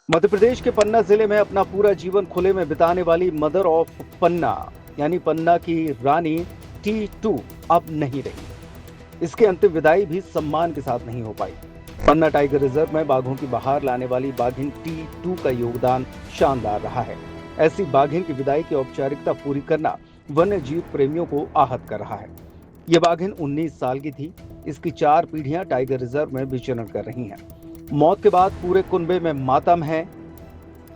मध्य प्रदेश के पन्ना जिले में अपना पूरा जीवन खुले में बिताने वाली मदर ऑफ पन्ना यानी पन्ना की रानी T2 अब नहीं रही। इसकी अंतिम विदाई भी सम्मान के साथ नहीं हो पाई। पन्ना टाइगर रिजर्व में बाघों की बहार लाने वाली बाघिन T2 का योगदान शानदार रहा है। ऐसी बाघिन की विदाई की औपचारिकता पूरी करना वन्य जीव प्रेमियों को आहत कर रहा है। ये बाघिन 19 साल की थी। इसकी 4 पीढ़ियां टाइगर रिजर्व में विचरण कर रही हैं। मौत के बाद पूरे कुनबे में मातम है।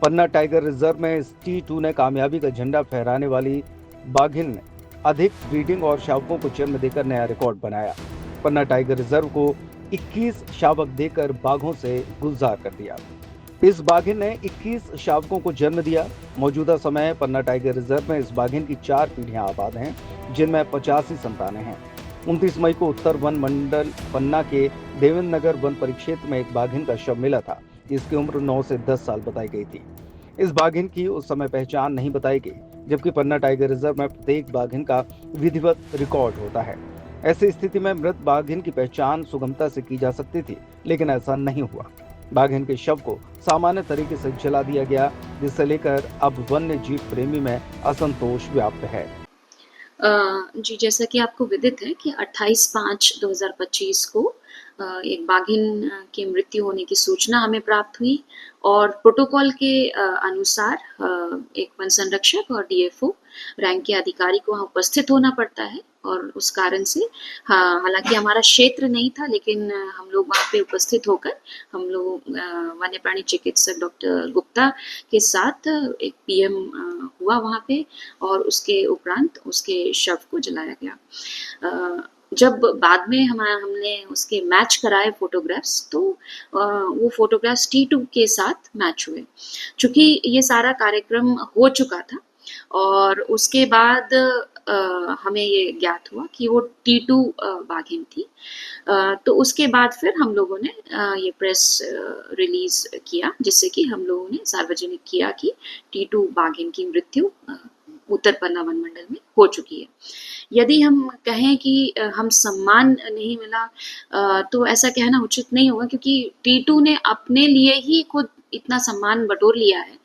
पन्ना टाइगर रिजर्व में इस T2 ने कामयाबी का झंडा फहराने वाली बाघिन ने अधिक ब्रीडिंग और शावकों को जन्म देकर नया रिकॉर्ड बनाया। पन्ना टाइगर रिजर्व को 21 शावक देकर बाघों से गुलजार कर दिया। इस बाघिन ने 21 शावकों को जन्म दिया। मौजूदा समय पन्ना टाइगर रिजर्व में इस बाघिन की 4 पीढ़ियां आबाद हैं, जिनमें 85 संतानें हैं। 29 मई को उत्तर वन मंडल पन्ना के देवेंद्र नगर वन परिक्षेत्र में एक बाघिन का शव मिला था। इसकी उम्र 9 से 10 साल बताई गई थी। इस बाघिन की उस समय पहचान नहीं बताई गई, जबकि पन्ना टाइगर रिजर्व में प्रत्येक बाघिन का विधिवत रिकॉर्ड होता है। ऐसी स्थिति में मृत बाघिन की पहचान सुगमता से की जा सकती थी, लेकिन ऐसा नहीं हुआ। बाघिन के शव को सामान्य तरीके से जला दिया गया, जिसे लेकर अब वन्य जीव प्रेमी में असंतोष व्याप्त है। जी, जैसा कि आपको विदित है कि 28/5/2025 को एक बाघिन की मृत्यु होने की सूचना हमें प्राप्त हुई और प्रोटोकॉल के अनुसार एक वन संरक्षक और DFO रैंक के अधिकारी को वहाँ उपस्थित होना पड़ता है और उस कारण से हालांकि हमारा क्षेत्र नहीं था, लेकिन हम लोग वहाँ पे उपस्थित होकर हम लोग वन्य प्राणी चिकित्सक डॉक्टर गुप्ता के साथ एक PM हुआ वहाँ पे और उसके उपरांत उसके शव को जलाया गया। जब बाद में हमने उसके मैच कराए फोटोग्राफ्स, तो वो फोटोग्राफ्स T2 के साथ मैच हुए। चूंकि ये सारा कार्यक्रम हो चुका था और उसके बाद हमें ये ज्ञात हुआ कि वो T2 बाघिन थी। तो उसके बाद फिर हम लोगों ने ये प्रेस रिलीज किया, जिससे कि हम लोगों ने सार्वजनिक किया कि T2 बाघिन की मृत्यु उत्तर पन्ना वन मंडल में हो चुकी है। यदि हम कहें कि हम सम्मान नहीं मिला, तो ऐसा कहना उचित नहीं होगा, क्योंकि T2 ने अपने लिए ही खुद इतना सम्मान बटोर लिया है।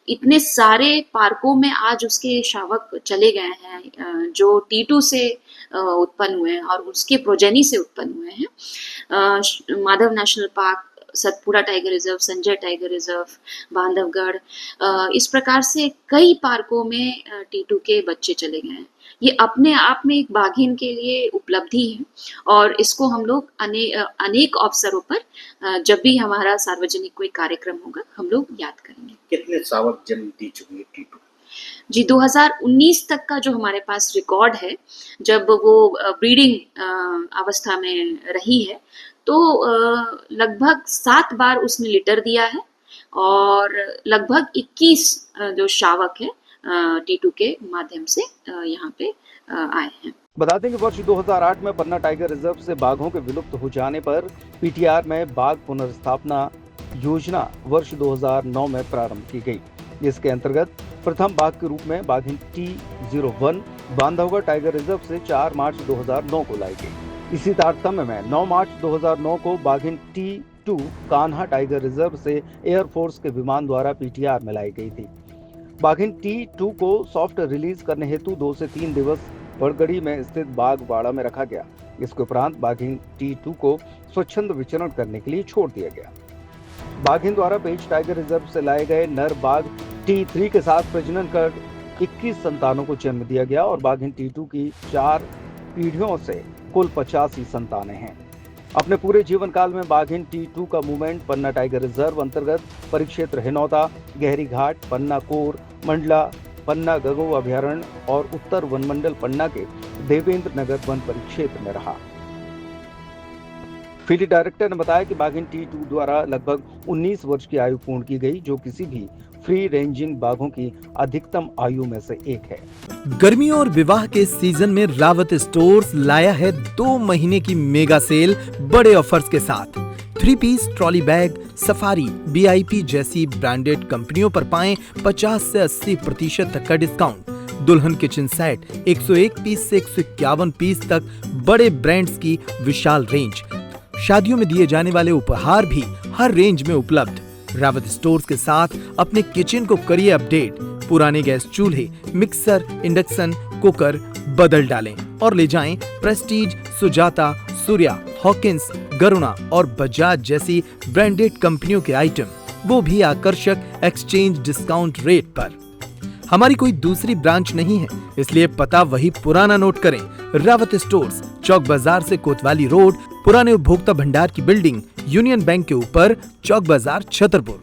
इतने सारे पार्कों में आज उसके शावक चले गए हैं जो T2 से उत्पन्न हुए हैं और उसके प्रोजेनी से उत्पन्न हुए हैं। Madhav national park, Satpura tiger reserve, Sanjay tiger reserve, Bandhavgarh, इस प्रकार से कई पार्कों में T2 के बच्चे चले गए हैं। ये अपने आप में एक बाघिन के लिए उपलब्धि है और इसको हम लोग अनेक अवसरों पर जब भी हमारा सार्वजनिक कोई कार्यक्रम होगा, हम लोग याद करेंगे। कितने शावक जन्म दे चुकी है T2? जी, 2019 तक का जो हमारे पास रिकॉर्ड है, जब वो ब्रीडिंग अवस्था में रही है, तो लगभग 7 बार उसने लिटर दिया है और लगभग 21 जो शावक है T2 के माध्यम से यहाँ पे आए हैं। बता दें कि वर्ष 2008 में पन्ना टाइगर रिजर्व से बाघों के विलुप्त हो जाने पर PTR में बाघ पुनर्स्थापना योजना वर्ष 2009 में प्रारंभ की गई, जिसके अंतर्गत प्रथम बाघ के रूप में बाघिन T01 बांधवगढ़ टाइगर रिजर्व से 4 मार्च 2009 को लाई गई। इसी तारतम्य में 9 मार्च 2009 को बाघिन T2 कान्हा टाइगर रिजर्व से एयरफोर्स के विमान द्वारा PTR में लाई गई थी। बाघिन T2 को सॉफ्ट रिलीज करने हेतु 2 से 3 दिवस बड़गड़ी में स्थित बाघ बाड़ा में रखा गया। इसके उपरांत बाघिन T2 को स्वच्छंद विचरण करने के लिए छोड़ दिया गया। बाघिन द्वारा पेंच टाइगर रिजर्व से लाए गए नर बाघ T3 के साथ प्रजनन कर 21 संतानों को जन्म दिया गया और बाघिन T2 की 4 पीढ़ियों से कुल 85 संतानें हैं। अपने पूरे जीवन काल में बाघिन T2 का मूवमेंट पन्ना टाइगर रिजर्व अंतर्गत परिक्षेत्र हिनौता, गहरी घाट, पन्ना कोर, मंडला, पन्ना गगो अभयारण्य और उत्तर वन मंडल पन्ना के देवेंद्र नगर वन परिक्षेत्र में रहा। फील्ड डायरेक्टर ने बताया कि बाघिन T2 द्वारा लगभग 19 वर्ष की आयु पूर्ण की गई, जो किसी भी फ्री रेंजिंग बाघों की अधिकतम आयु में से एक है। गर्मियों और विवाह के सीजन में रावत स्टोर्स लाया है 2 महीने की मेगा सेल बड़े ऑफर्स के साथ। 3 piece trolley bag, Safari, BIP जैसी ब्रांडेड कंपनियों पर पाएं 50 से 80% तक का डिस्काउंट। दुल्हन किचन सेट 101 पीस से 151 पीस तक बड़े ब्रांड्स की विशाल रेंज। शादियों में दिए जाने वाले उपहार भी हर रेंज में उपलब्ध। रावत स्टोर्स के साथ अपने किचन को करिए अपडेट। पुराने गैस चूल्हे, मिक्सर, इंडक्शन, कुकर बदल डालें और ले जाएं प्रेस्टीज, सुजाता, सूर्या, हॉकिंस, गरुणा और बजाज जैसी ब्रांडेड कंपनियों के आइटम, वो भी आकर्षक एक्सचेंज डिस्काउंट रेट पर। हमारी कोई दूसरी ब्रांच नहीं है, इसलिए पता वही पुराना नोट करें। रावत स्टोर्स, चौक बाजार से कोतवाली रोड, पुराने उपभोक्ता भंडार की बिल्डिंग, यूनियन बैंक के ऊपर, चौक बाजार, छतरपुर।